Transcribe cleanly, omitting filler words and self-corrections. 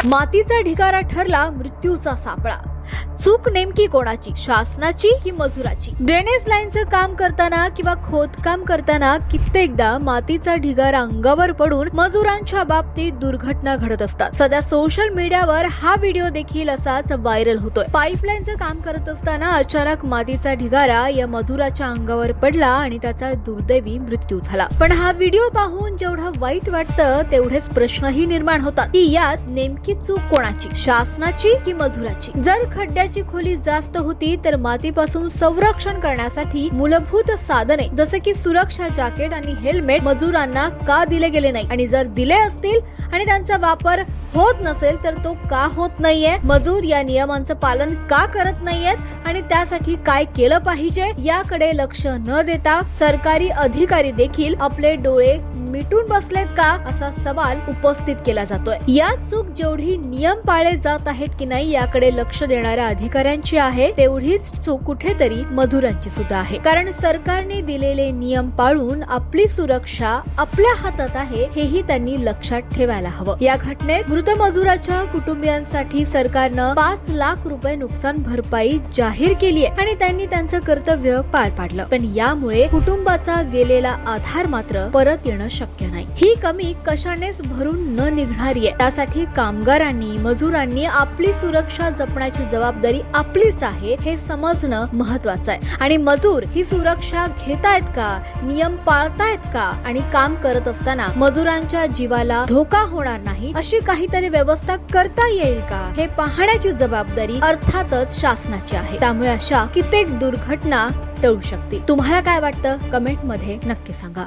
मातीचा ढिगारा ठरला मृत्यूचा सापळा। चूक नेमकी कोणाची, शासनाची की मजुराची? ड्रेनेज लाईनचं काम करताना किंवा खोदकाम करताना कित्येकदा मातीचा ढिगारा अंगावर पडून मजुरांच्या बाबतीत दुर्घटना घडत असतात। सध्या सोशल मीडियावर हा व्हिडिओ देखील असाच व्हायरल होतोय। पाईपलाईनचं काम करत असताना अचानक मातीचा ढिगारा या मजुराच्या अंगावर पडला आणि त्याचा दुर्दैवी मृत्यू झाला। पण हा व्हिडिओ पाहून जेवढं वाईट वाटतं तेवढेच प्रश्नही निर्माण होतात की यात नेमकी चूक कोणाची, शासनाची की मजुराची? जर खड्ड्याची खोली जास्त होती तर मातीपासून संरक्षण करण्यासाठी मूलभूत साधने जसे की सुरक्षा जॅकेट आणि हेल्मेट मजुरांना का दिले गेले नाही? आणि जर दिले असतील आणि त्यांचा वापर होत नसेल तर तो का होत नाहीये? मजूर या नियमांचं पालन का करत नाहीयेत आणि त्यासाठी काय केलं पाहिजे याकडे लक्ष न देता सरकारी अधिकारी देखील आपले डोळे मिटून बसलेत का, असा सवाल उपस्थित केला जातोय। या चूक जेवढी नियम पाळले जात आहेत की नाही याकडे लक्ष देणाऱ्या अधिकाऱ्यांची आहे तेवढीच चूक कुठेतरी मजुरांची सुद्धा आहे। कारण सरकारने दिलेले नियम पाळून आपली सुरक्षा आपल्या हातात आहे हेही त्यांनी लक्षात ठेवायला हवं। या घटनेत मृत मजुराच्या कुटुंबियांसाठी सरकारनं 5 लाख रुपये नुकसान भरपाई जाहीर केली आहे आणि त्यांनी त्यांचं कर्तव्य पार पाडलं। पण यामुळे कुटुंबाचा गेलेला आधार मात्र परत येणं शक्य नाही। ही कमी कशानेच भरून न निघणारी आहे। त्यासाठी कामगारांनी मजुरांनी आपली सुरक्षा जपण्याची जबाबदारी आपलीच आहे हे समजणं महत्वाचं आहे। आणि मजूर ही सुरक्षा घेतायत का, नियम पाळतायत का आणि काम करत असताना मजुरांच्या जीवाला धोका होणार नाही अशी काहीतरी व्यवस्था करता येईल का हे पाहण्याची जबाबदारी अर्थातच शासनाची आहे। त्यामुळे अशा कित्येक दुर्घटना टळू शकतील। तुम्हाला काय वाटतं कमेंट मध्ये नक्की सांगा।